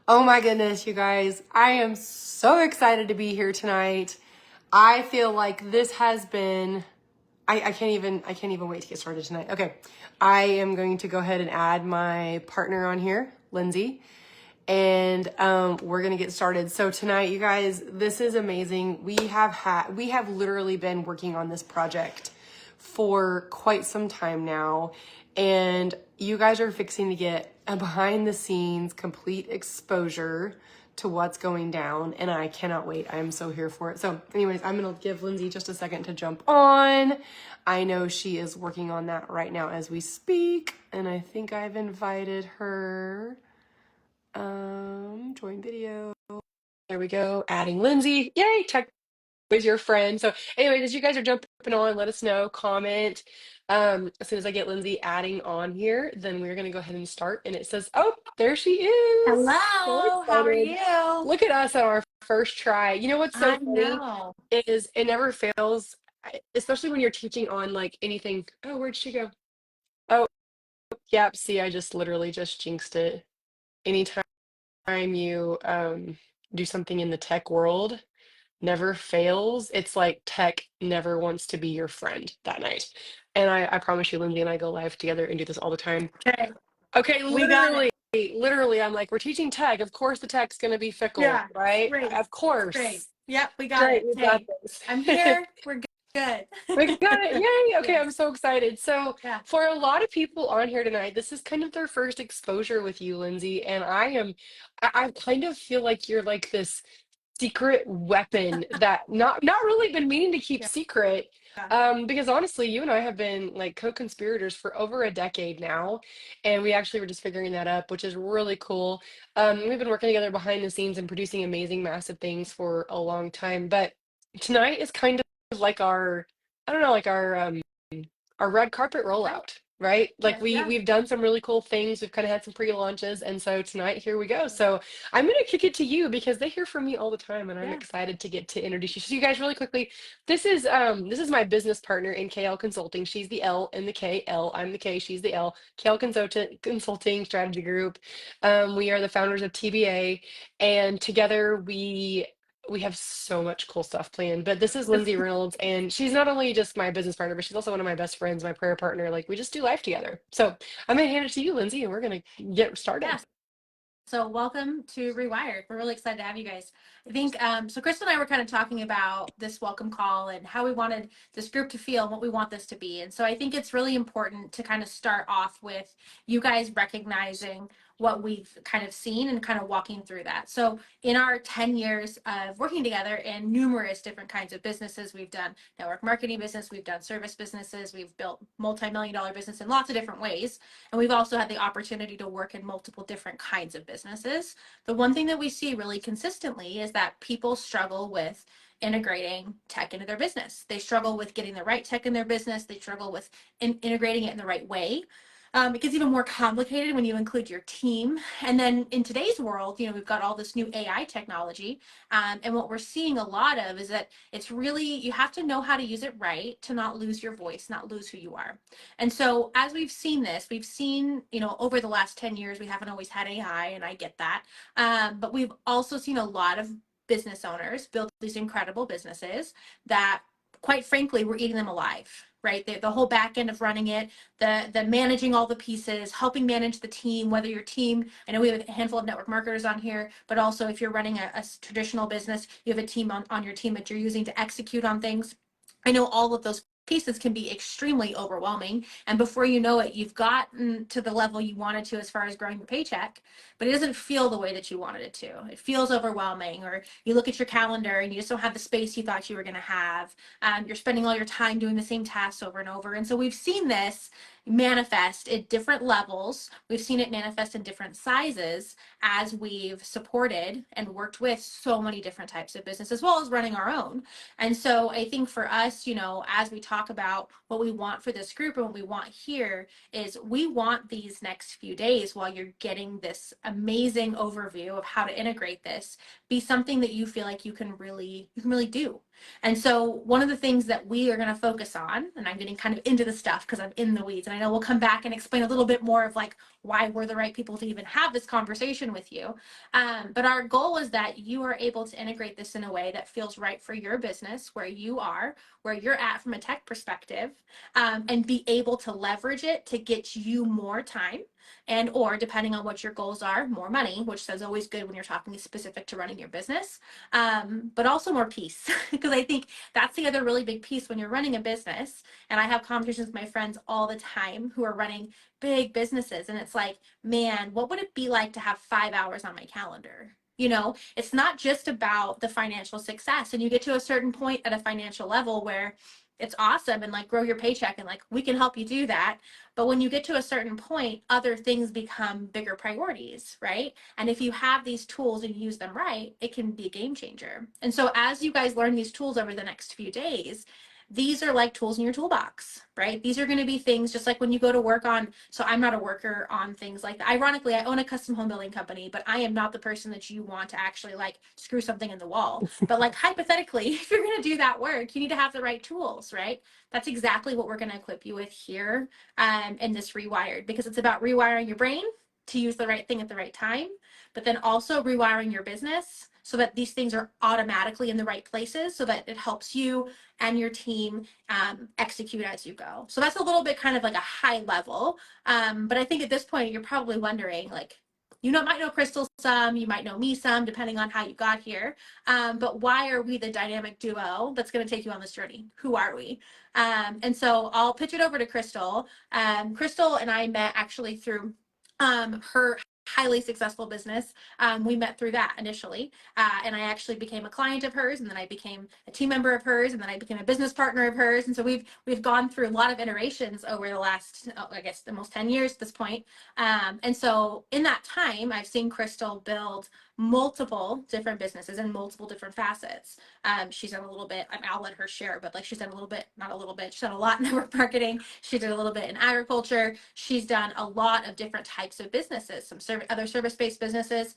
Oh my goodness, you guys. I am so excited to be here tonight. I feel like this has been I can't even wait to get started tonight. Okay. I am going to go ahead and add my partner on here, Lindsay. And we're gonna get started. So tonight, you guys, this is amazing. We have literally been working on this project for quite some time now, and you guys are fixing to get a behind the scenes complete exposure to what's going down, and I cannot wait. I am so here for it. So anyways, I'm gonna give Lindsay just a second to jump on. I know she is working on that right now as we speak, and I think I've invited her. Join video. There we go. Adding Lindsay. Yay, tech with your friend. So anyways, as you guys are jumping on, let us know, comment. As soon as I get Lindsay adding on here, then we're gonna go ahead and start. And it says, oh, there she is. So Hello, how are excited. you? Look at us on our first try. You know what's so I funny know. is it never fails, especially when you're teaching on like anything. Oh, where'd she go? Oh, yep. See, I just literally just jinxed it. Anytime you do something in the tech world never fails. It's like tech never wants to be your friend that night. And I promise you, Lindsay and I go live together and do this all the time. Okay, Okay, we got it. literally, I'm like, we're teaching tech. Of course the tech's gonna be fickle, Yeah, right? great, Of great. course. Yep, we got Great, it. we've got Hey, this. I'm here. We're good. We got it. Yay. Okay, Yes, I'm so excited. So, yeah, for a lot of people on here tonight, this is kind of their first exposure with you, Lindsay. And I kind of feel like you're like this secret weapon that not really been meaning to keep yeah, secret. yeah. Because honestly, you and I have been like co-conspirators for over a decade now, and we actually were just figuring that up, which is really cool. We've been working together behind the scenes and producing amazing, massive things for a long time. But tonight is kind of like I don't know, like our red carpet Right. rollout, right? Like Yeah, we yeah. we've done some really cool things. We've kind of had some pre-launches, and so tonight here we go. So I'm gonna kick it to you because they hear from me all the time, and I'm Yeah. excited to get to introduce you. So you guys, really quickly, this is my business partner in KL Consulting. She's the L in the K. L, I'm the K. She's the L. KL Consulting Strategy Group. We are the founders of TBA, and together we have so much cool stuff planned. But this is Lindsay Reynolds, and she's not only just my business partner, but she's also one of my best friends, my prayer partner. Like we just do life together. So I'm gonna hand it to you, Lindsay, and we're gonna get Yeah. started. So welcome to Rewired. We're really excited to have you guys. I think so. Chris and I were kind of talking about this welcome call and how we wanted this group to feel and what we want this to be. And so I think it's really important to kind of start off with you guys recognizing what we've kind of seen and kind of walking through that. So in our 10 years of working together in numerous different kinds of businesses, we've done network marketing business, we've done service businesses, we've built multi-million-dollar business in lots of different ways. And we've also had the opportunity to work in multiple different kinds of businesses. The one thing that we see really consistently is that people struggle with integrating tech into their business. They struggle with getting the right tech in their business. They struggle with integrating it in the right way. It gets even more complicated when you include your team. And then in today's world, we've got all this new AI technology. And what we're seeing a lot of is that it's really, you have to know how to use it right to not lose your voice, not lose who you are. And so as we've seen this, we've seen, over the last 10 years, we haven't always had AI, and I get that. But we've also seen a lot of business owners build these incredible businesses that, quite frankly, we're eating them alive. Right, the whole back end of running it, the managing all the pieces, helping manage the team. Whether your team, I know we have a handful of network marketers on here, but also if you're running a traditional business, you have a team on your team that you're using to execute on things. I know all of those pieces can be extremely overwhelming. And before you know it, you've gotten to the level you wanted to as far as growing your paycheck, but it doesn't feel the way that you wanted it to. It feels overwhelming, or you look at your calendar and you just don't have the space you thought you were going to have. You're spending all your time doing the same tasks over and over. And so we've seen this manifest at different levels. We've seen it manifest in different sizes as we've supported and worked with so many different types of business, as well as running our own. And so I think for us, as we talk about what we want for this group and what we want here, is we want these next few days, while you're getting this amazing overview of how to integrate this, be something that you feel like you can really do. And so one of the things that we are going to focus on, and I'm getting kind of into the stuff because I'm in the weeds, and I know we'll come back and explain a little bit more of like why we're the right people to even have this conversation with you. But our goal is that you are able to integrate this in a way that feels right for your business, where you are, where you're at from a tech perspective, and be able to leverage it to get you more time and or depending on what your goals are, more money, which is always good when you're talking specific to running your business, but also more peace. Because I think that's the other really big piece when you're running a business. And I have conversations with my friends all the time who are running big businesses. And it's like, man, what would it be like to have 5 hours on my calendar? You know, it's not just about the financial success. And you get to a certain point at a financial level where it's awesome and like grow your paycheck and like we can help you do that. But when you get to a certain point, other things become bigger priorities, right? And if you have these tools and you use them right, it can be a game changer. And so as you guys learn these tools over the next few days, these are like tools in your toolbox, right? These are going to be things just like when you go to work on. So I'm not a worker on things like that. Ironically, I own a custom home building company, but I am not the person that you want to actually like screw something in the wall. But like hypothetically, if you're going to do that work, you need to have the right tools, right? That's exactly what we're going to equip you with here in this Rewired, because it's about rewiring your brain to use the right thing at the right time, but then also rewiring your business so that these things are automatically in the right places so that it helps you and your team execute as you go. So that's a little bit kind of like a high level. But I think at this point, you're probably wondering, like, you know, might know Crystal some, you might know me some, depending on how you got here. But why are we the dynamic duo that's going to take you on this journey? Who are we? And so I'll pitch it over to Crystal. Crystal and I met actually through her highly successful business. We met through that initially, and I actually became a client of hers, and then I became a team member of hers, and then I became a business partner of hers. And so we've gone through a lot of iterations over the last, I guess, almost 10 years at this point. And so in that time, I've seen Crystal build multiple different businesses in multiple different facets. She's done a little bit, I'll let her share, but like she's done a little bit, not a little bit, she's done a lot in network marketing. She did a little bit in agriculture. She's done a lot of different types of businesses, some other service-based businesses,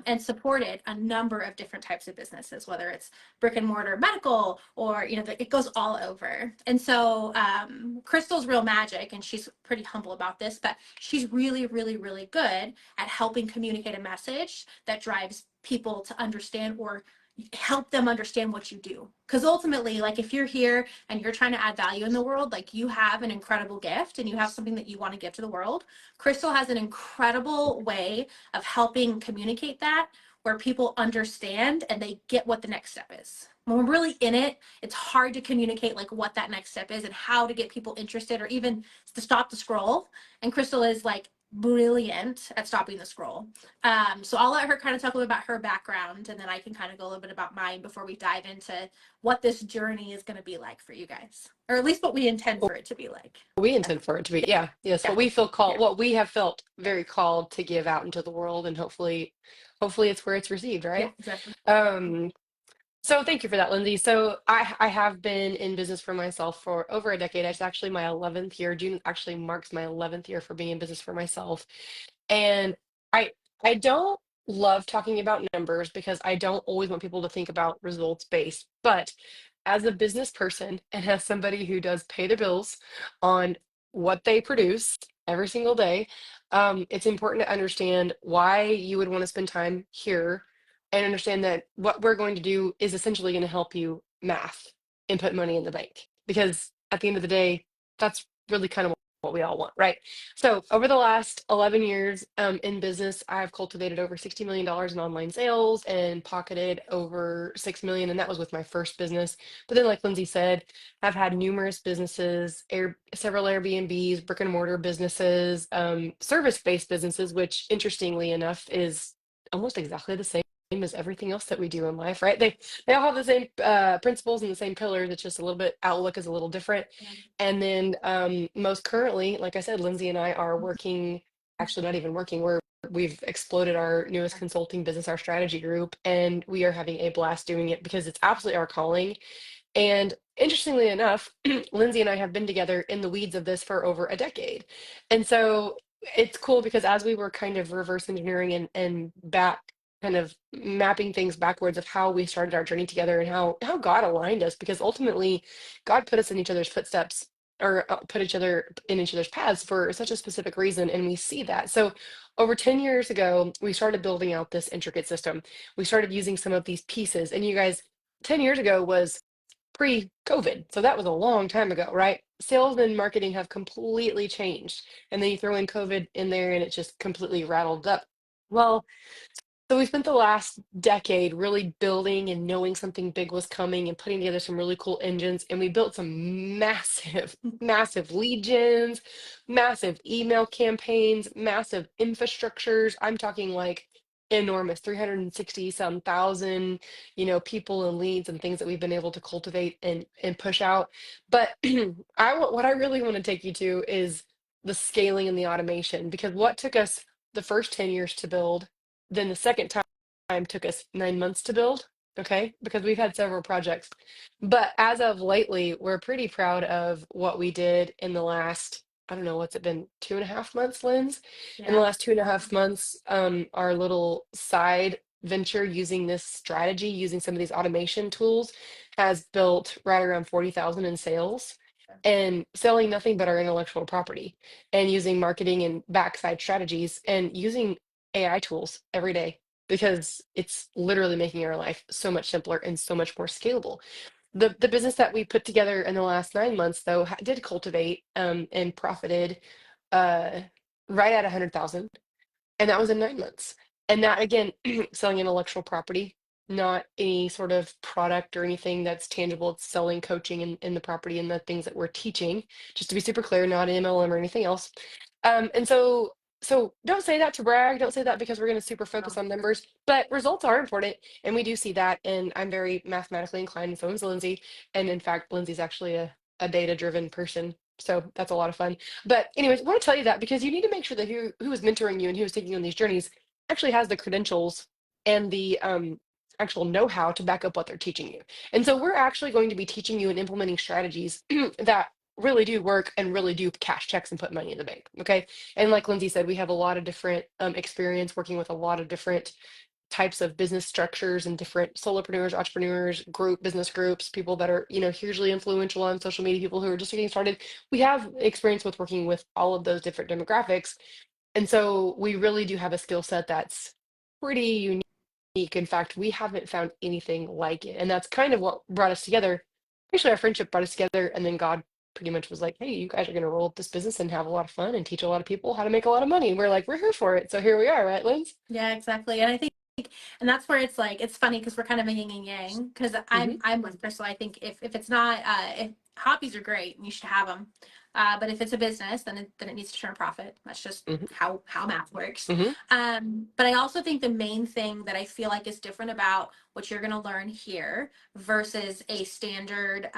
and supported a number of different types of businesses, whether it's brick and mortar medical or, you know, it goes all over. And so Crystal's real magic, and she's pretty humble about this, but she's really, really, really good at helping communicate a message that drives people to understand or help them understand what you do. Because ultimately, like if you're here and you're trying to add value in the world, like you have an incredible gift and you have something that you want to give to the world. Crystal has an incredible way of helping communicate that, where people understand and they get what the next step is. When we're really in it, it's hard to communicate like what that next step is and how to get people interested or even to stop the scroll. And Crystal is like brilliant at stopping the scroll. So I'll let her kind of talk a little about her background, and then I can kind of go a little bit about mine before we dive into what this journey is going to be like for you guys, or at least what we intend for it to be like. We intend for it to be, yeah, yes, Yeah. what we feel called, Yeah. what we have felt very called to give out into the world, and hopefully it's where it's received, Yeah. right? Exactly. Um, so thank you for that, Lindsay. So I have been in business for myself for over a decade. It's actually my 11th year. June actually marks my 11th year for being in business for myself. And I I don't love talking about numbers because I don't always want people to think about results based. But as a business person and as somebody who does pay the bills on what they produce every single day, it's important to understand why you would want to spend time here and understand that what we're going to do is essentially going to help you math and put money in the bank. Because at the end of the day, that's really kind of what we all want, right? So over the last 11 years in business, I've cultivated over $60 million in online sales and pocketed over 6 million. And that was with my first business. But then, like Lindsay said, I've had numerous businesses, several Airbnbs, brick and mortar businesses, service-based businesses, which interestingly enough is almost exactly the same as everything else that we do in life, right? They all have the same principles and the same pillars. It's just a little bit outlook is a little different. Yeah. And then most currently, like I said, Lindsay and I are working, actually not even working, we've exploded our newest consulting business, our strategy group, and we are having a blast doing it because it's absolutely our calling. And interestingly enough, Lindsay and I have been together in the weeds of this for over a decade. And so it's cool because as we were kind of reverse engineering and back kind of mapping things backwards of how we started our journey together and how God aligned us, because ultimately God put us in each other's footsteps or put each other in each other's paths for such a specific reason, and we see that. So over 10 years ago, we started building out this intricate system. We started using some of these pieces, and you guys, 10 years ago was pre-COVID. So that was a long time ago, right? Sales and marketing have completely changed. And then you throw in COVID in there and it just completely rattled up. Well, so we spent the last decade really building and knowing something big was coming and putting together some really cool engines. And we built some massive, massive lead gens, massive email campaigns, massive infrastructures. I'm talking like enormous, 360 some thousand, people and leads and things that we've been able to cultivate and push out. But what I really want to take you to is the scaling and the automation, because what took us the first 10 years to build, then the second time took us 9 months to build, okay? Because we've had several projects. But as of lately, we're pretty proud of what we did in the last, I don't know, what's it been, 2.5 months, Linz? In the Yeah. last 2.5 months, our little side venture using this strategy, using some of these automation tools, has built right around 40,000 in sales and selling nothing but our intellectual property and using marketing and backside strategies and using AI tools every day because it's literally making our life so much simpler and so much more scalable. The business that we put together in the last 9 months, though, did cultivate and profited uh, right at 100,000, and that was in 9 months. And that again, selling intellectual property, not any sort of product or anything that's tangible. It's selling coaching in the property and the things that we're teaching. Just to be super clear, not MLM or anything else. And so don't say that to brag. Don't say that because we're going to super focus No. on numbers, but results are important, and we do see that. And I'm very mathematically inclined, and so is Lindsay. And in fact, Lindsay's actually a data-driven person, so that's a lot of fun. But anyways, I want to tell you that because you need to make sure that who is mentoring you and who is taking you on these journeys actually has the credentials and the actual know-how to back up what they're teaching you. And so we're actually going to be teaching you and implementing strategies that really do work and really do cash checks and put money in the bank. Okay. And like Lindsay said, we have a lot of different experience working with a lot of different types of business structures and different solopreneurs, entrepreneurs, business groups, people that are, hugely influential on social media, people who are just getting started. We have experience with working with all of those different demographics. And so we really do have a skill set that's pretty unique. In fact, we haven't found anything like it. And that's kind of what brought us together. Actually, our friendship brought us together, and then God pretty much was like, hey, you guys are going to roll up this business and have a lot of fun and teach a lot of people how to make a lot of money. And we're like, we're here for it. So here we are, right, Linz? Yeah, exactly. And I think, and that's where it's like, it's funny because we're kind of a yin and yang. Because Hmm. I'm with Crystal. I think if it's not, if hobbies are great and you should have them, but if it's a business, then it needs to turn a profit. That's just Hmm. how math works. Hmm. But I also think the main thing that I feel like is different about what you're going to learn here versus a standard.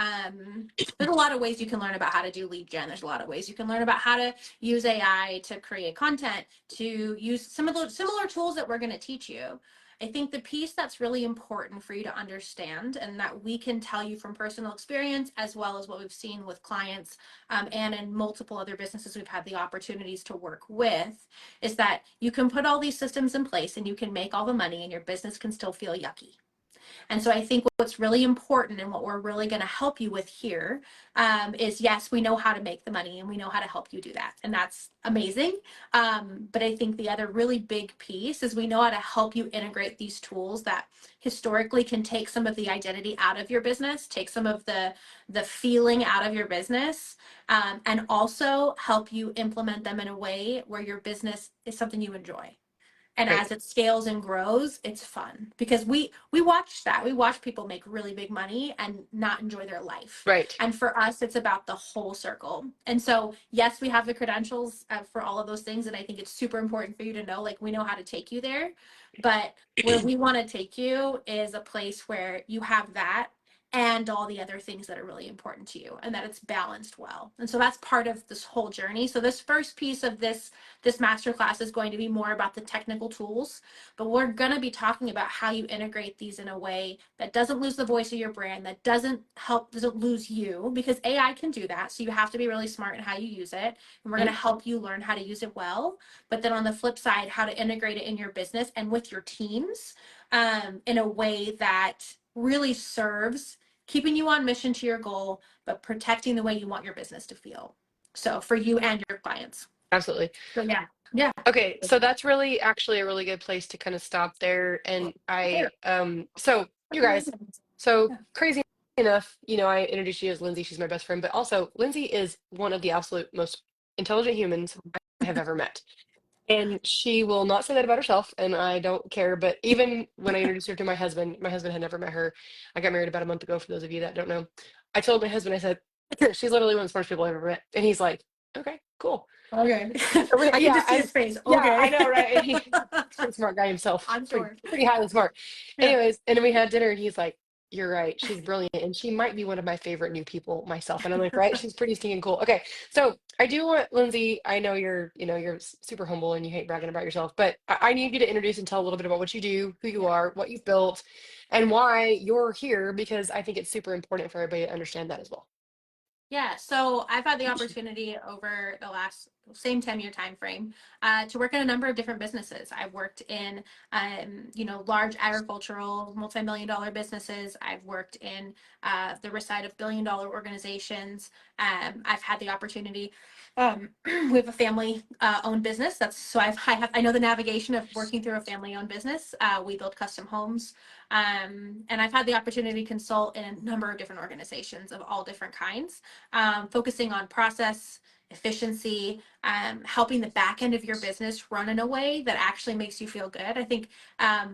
There's a lot of ways you can learn about how to do lead gen. There's a lot of ways you can learn about how to use AI to create content, to use some of the similar tools that we're going to teach you. I think the piece that's really important for you to understand, and that we can tell you from personal experience, as well as what we've seen with clients and in multiple other businesses we've had the opportunities to work with, is that you can put all these systems in place and you can make all the money and your business can still feel yucky. And so I think what's really important and what we're really going to help you with here is, yes, we know how to make the money and we know how to help you do that. And that's amazing. But I think the other really big piece is we know how to help you integrate these tools that historically can take some of the identity out of your business, take some of the feeling out of your business, and also help you implement them in a way where your business is something you enjoy. And Right. as it scales and grows, it's fun because we watch that. We watch people make really big money and not enjoy their life. Right. And for us, it's about the whole circle. And so, yes, we have the credentials for all of those things, and I think it's super important for you to know, like, we know how to take you there. But where we want to take you is a place where you have that and all the other things that are really important to you, and that it's balanced well. And so that's part of this whole journey. So this first piece of this masterclass is going to be more about the technical tools, but we're going to be talking about how you integrate these in a way that doesn't lose the voice of your brand, that doesn't lose you, because AI can do that. So you have to be really smart in how you use it. And we're going Mhm. to help you learn how to use it well. But then on the flip side, how to integrate it in your business and with your teams in a way that really serves keeping you on mission to your goal, but protecting the way you want your business to feel. So for you and your clients. Absolutely. So yeah. Yeah. Okay, so that's really actually a really good place to kind of stop there. And so you guys, so crazy enough, I introduced you as Lindsay. She's my best friend, but also Lindsay is one of the absolute most intelligent humans I have ever met. And she will not say that about herself, and I don't care. But even when I introduced her to my husband had never met her. I got married about a month ago, for those of you that don't know. I told my husband, I said, she's literally one of the smartest people I've ever met. And he's like, okay, cool. Okay. I can Yeah, just see his face. yeah, Okay. I know, right? And he's a pretty smart guy himself, I'm pretty, sure. pretty highly smart. Yeah. Anyways, and then we had dinner, and he's like, "You're right. She's brilliant, and she might be one of my favorite new people myself." And I'm like, "Right? She's pretty stinking cool." Okay, so I do want Lindsay. I know you're super humble and you hate bragging about yourself, but I need you to introduce and tell a little bit about what you do, who you are, what you've built, and why you're here. Because I think it's super important for everybody to understand that as well. Yeah, so I've had the opportunity over the last same 10-year time frame to work in a number of different businesses. I've worked in, large agricultural, multi-million dollar businesses. I've worked in the side of billion-dollar organizations. I've had the opportunity. We have a family-owned business. I know the navigation of working through a family-owned business. We build custom homes. And I've had the opportunity to consult in a number of different organizations of all different kinds, focusing on process, efficiency, helping the back end of your business run in a way that actually makes you feel good. I think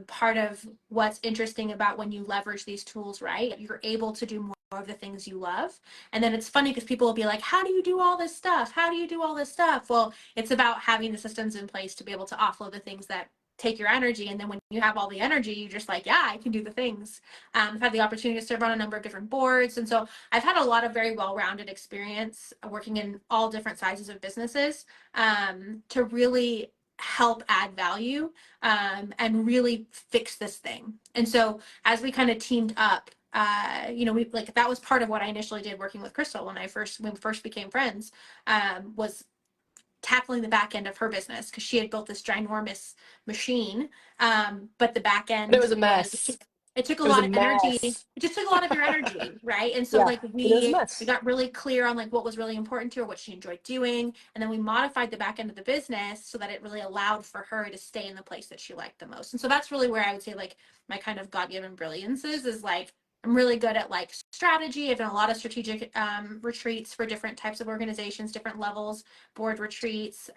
part of what's interesting about when you leverage these tools, right, you're able to do more of the things you love. And then it's funny because people will be like, how do you do all this stuff? How do you do all this stuff? Well, it's about having the systems in place to be able to offload the things that take your energy. And then when you have all the energy, you're just like, yeah, I can do the things. I've had the opportunity to serve on a number of different boards. And so I've had a lot of very well-rounded experience working in all different sizes of businesses to really help add value and really fix this thing. And so as we kind of teamed up, we like that was part of what I initially did working with Crystal when we first became friends, was tackling the back end of her business because she had built this ginormous machine. But the back But it end was a mess. was, it took a It was a lot of energy. mess. It just took a lot of your energy, right? And so Yeah, like it was a we mess. got really clear on like what was really important to her, what she enjoyed doing, and then we modified the back end of the business so that it really allowed for her to stay in the place that she liked the most. And so that's really where I would say like my kind of God-given brilliance is like I'm really good at like strategy. I've done a lot of strategic retreats for different types of organizations, different levels, board retreats,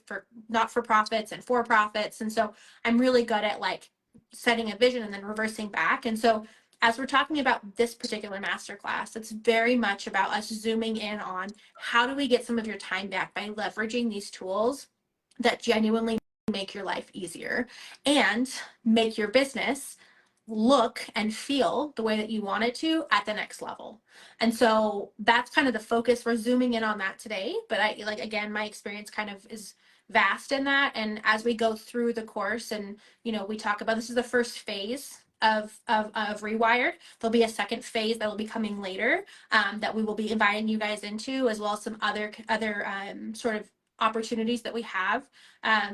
for not for profits and for profits. And so I'm really good at like setting a vision and then reversing back. And so as we're talking about this particular masterclass, it's very much about us zooming in on how do we get some of your time back by leveraging these tools that genuinely make your life easier and make your business look and feel the way that you want it to at the next level. And so that's kind of the focus. We're zooming in on that today, but I like again my experience kind of is vast in that, and as we go through the course and we talk about this is the first phase of Rewired. There'll be a second phase that will be coming later that we will be inviting you guys into, as well as some other sort of opportunities that we have,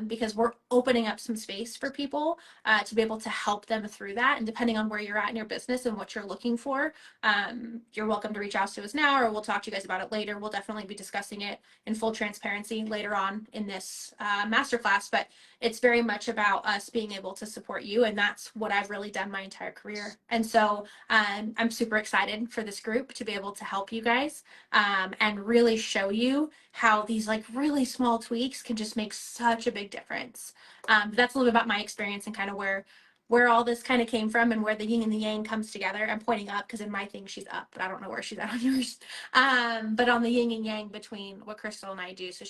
because we're opening up some space for people to be able to help them through that. And depending on where you're at in your business and what you're looking for, you're welcome to reach out to us now, or we'll talk to you guys about it later. We'll definitely be discussing it in full transparency later on in this masterclass, but it's very much about us being able to support you. And that's what I've really done my entire career. And so I'm super excited for this group to be able to help you guys and really show you how these like really small tweaks can just make such a big difference. That's a little bit about my experience and kind of where all this kind of came from and where the yin and the yang comes together. I'm pointing up because in my thing she's up, but I don't know where she's at on yours. But on the yin and yang between what Crystal and I do. So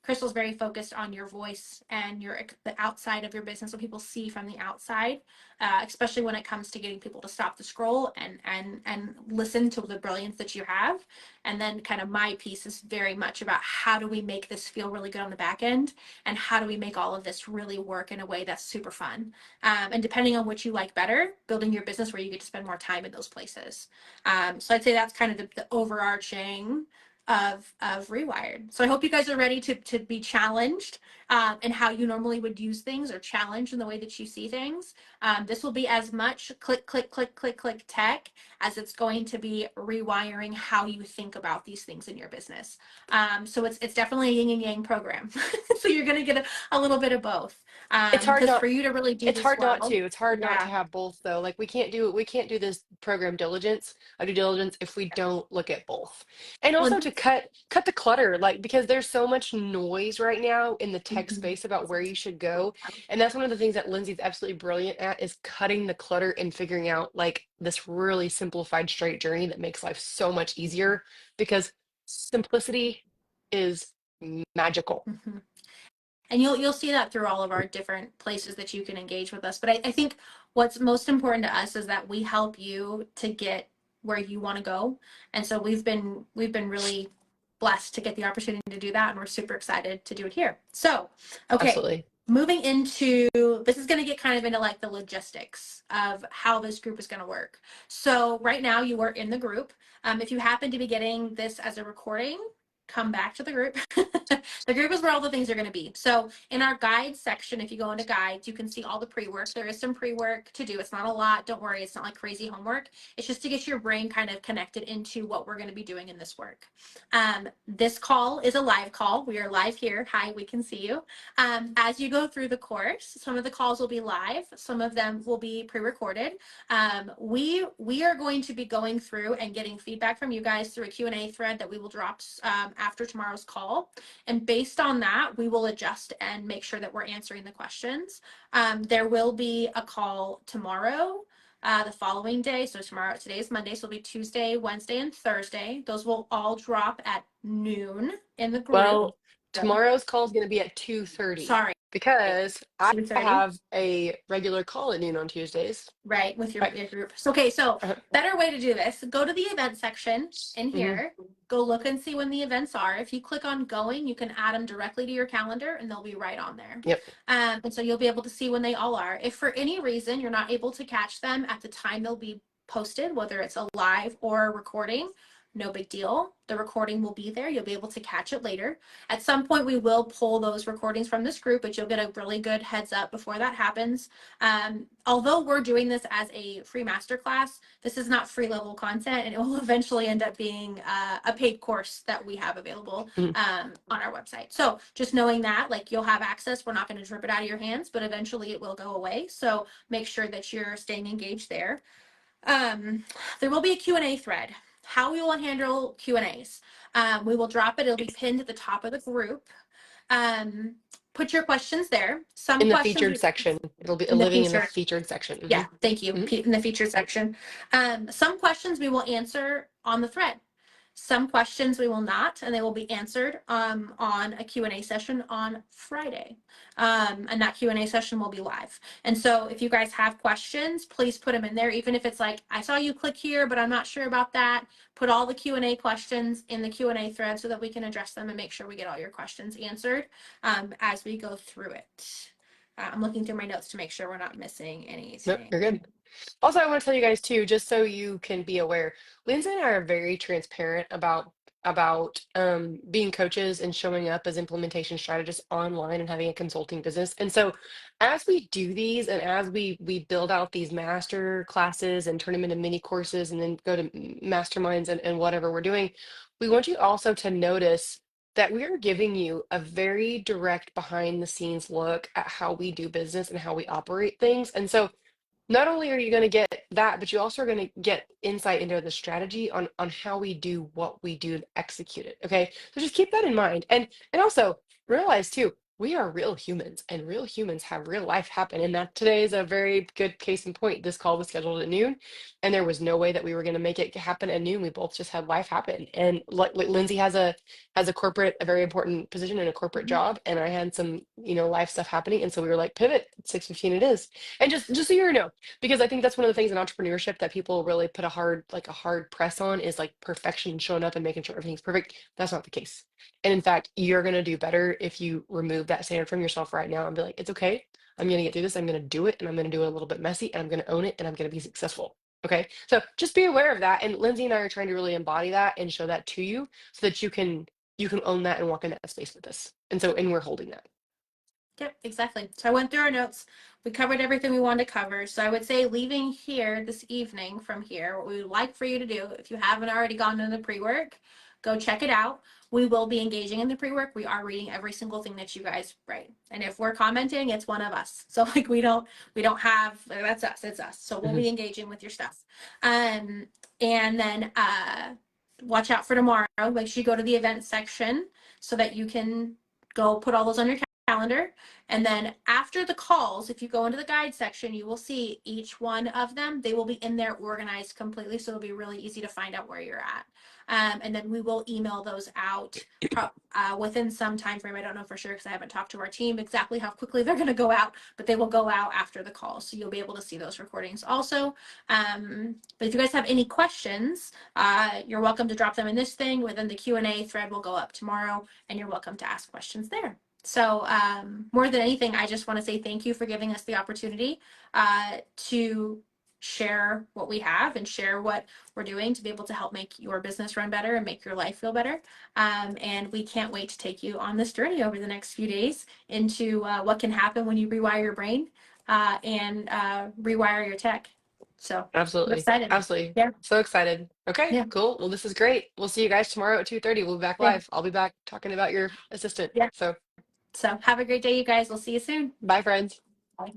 Crystal's very focused on your voice and the outside of your business, what people see from the outside, especially when it comes to getting people to stop the scroll and listen to the brilliance that you have. And then kind of my piece is very much about how do we make this feel really good on the back end, and how do we make all of this really work in a way that's super fun. And depending on what you like better, building your business where you get to spend more time in those places. So I'd say that's kind of the overarching of Rewired. So I hope you guys are ready to be challenged in how you normally would use things, or challenged in the way that you see things. This will be as much click, click, click, click, click tech as it's going to be rewiring how you think about these things in your business. So it's definitely a yin and yang program. So you're going to get a little bit of both. It's hard Because not for you to really do It's this hard not well, to. It's hard not to yeah. have both though. Like we can't do this program diligence, due diligence if we don't look at both. And Well, also to cut the clutter, like because there's so much noise right now in the tech mhm. space about where you should go. And that's one of the things that Lindsay's absolutely brilliant at is cutting the clutter and figuring out like this really simplified straight journey that makes life so much easier because simplicity is magical. Mhm. And you'll see that through all of our different places that you can engage with us. But I think what's most important to us is that we help you to get where you want to go. And so we've been really blessed to get the opportunity to do that, and we're super excited to do it here. So, okay, Absolutely. moving into, this is going to get kind of into like the logistics of how this group is going to work. So right now you are in the group. If you happen to be getting this as a recording, come back to the group. The group is where all the things are going to be. So in our guides section, if you go into guides, you can see all the pre-work. There is some pre-work to do. It's not a lot. Don't worry. It's not like crazy homework. It's just to get your brain kind of connected into what we're going to be doing in this work. This call is a live call. We are live here. Hi, we can see you. As you go through the course, some of the calls will be live. Some of them will be pre-recorded. We are going to be going through and getting feedback from you guys through a Q&A thread that we will drop after tomorrow's call. And based on that, we will adjust and make sure that we're answering the questions. There will be a call tomorrow, the following day. So tomorrow, today is Monday, so it'll be Tuesday, Wednesday, and Thursday. Those will all drop at noon in the group. Well, tomorrow's call is going to be at 2:30 Sorry, because I 2:30. have a regular call at noon on Tuesdays. Right, with Right. your group. So, okay, so Uh, better way to do this, go to the event section in hmm here, go look and see when the events are. If you click on going, you can add them directly to your calendar and they'll be right on there. Yep. And so you'll be able to see when they all are. If for any reason you're not able to catch them at the time they'll be posted, whether it's a live or a recording, no big deal. The recording will be there. You'll be able to catch it later. At some point, we will pull those recordings from this group, but you'll get a really good heads up before that happens. Although we're doing this as a free masterclass, this is not free level content, and it will eventually end up being a paid course that we have available Mhm. on our website. So just knowing that, like, you'll have access. We're not going to drip it out of your hands, but eventually it will go away. So make sure that you're staying engaged there. Um, there will be a Q&A thread. How we will handle Q&As. We will drop it. It'll be pinned at the top of the group. Um, put your questions there. Some In the questions featured section, it'll be in the living in the feature. featured section. Yeah, thank you. Hmm. In the featured section. Some questions we will answer on the thread. Some questions we will not, and they will be answered on a Q&A session on Friday. And that Q&A session will be live. And so if you guys have questions, please put them in there. Even if it's like, I saw you click here, but I'm not sure about that. Put all the Q&A questions in the Q&A thread so that we can address them and make sure we get all your questions answered as we go through it. I'm looking through my notes to make sure we're not missing Nope, anything. you're good. Also, I want to tell you guys too, just so you can be aware, Lindsay and I are very transparent about being coaches and showing up as implementation strategists online and having a consulting business. And so, as we do these and as we build out these master classes and turn them into mini courses and then go to masterminds and whatever we're doing, we want you also to notice that we are giving you a very direct behind the scenes look at how we do business and how we operate things. And so not only are you going to get that, but you also are going to get insight into the strategy on how we do what we do and execute it. Okay, so just keep that in mind, and also realize too, we are real humans, and real humans have real life happen. And that today is a very good case in point. This call was scheduled at noon, and there was no way that we were going to make it happen at noon. We both just had life happen, and like Lindsay has a corporate, a very important position in a corporate Mhm. job, and I had some life stuff happening, and so we were like pivot 6:15 it is. And just so you know, because I think that's one of the things in entrepreneurship that people really put a hard press on is like perfection, showing up and making sure everything's perfect. That's not the case. And in fact, you're going to do better if you remove that standard from yourself right now and be like, it's okay. I'm going to get through this. I'm going to do it, and I'm going to do it a little bit messy, and I'm going to own it, and I'm going to be successful. Okay. So just be aware of that. And Lindsay and I are trying to really embody that and show that to you so that you can own that and walk in that space with us. And we're holding that. Yep, exactly. So I went through our notes. We covered everything we wanted to cover. So I would say leaving here this evening from here, what we would like for you to do, if you haven't already gone to the pre-work, go check it out. We will be engaging in the pre-work. We are reading every single thing that you guys write. And if we're commenting, it's one of us. So like we don't have that's us, it's us. So we'll Mhm. be engaging with your stuff. And then watch out for tomorrow. Make sure you go to the event section so that you can go put all those on your calendar. And then after the calls, if you go into the guide section, you will see each one of them. They will be in there organized completely. So it'll be really easy to find out where you're at. And then we will email those out within some time frame. I don't know for sure because I haven't talked to our team exactly how quickly they're going to go out, but they will go out after the call. So you'll be able to see those recordings also. But if you guys have any questions, you're welcome to drop them in this thing. Within the Q&A thread will go up tomorrow, and you're welcome to ask questions there. So more than anything, I just want to say thank you for giving us the opportunity to share what we have and share what we're doing to be able to help make your business run better and make your life feel better. And we can't wait to take you on this journey over the next few days into what can happen when you rewire your brain and rewire your tech. So I'm Absolutely. excited. Absolutely. Yeah. So excited. Okay, Yeah. cool. Well, this is great. We'll see you guys tomorrow at 2:30. We'll be back Yeah. live. I'll be back talking about your assistant. Yeah. So So have a great day, you guys. We'll see you soon. bye, friends. Bye.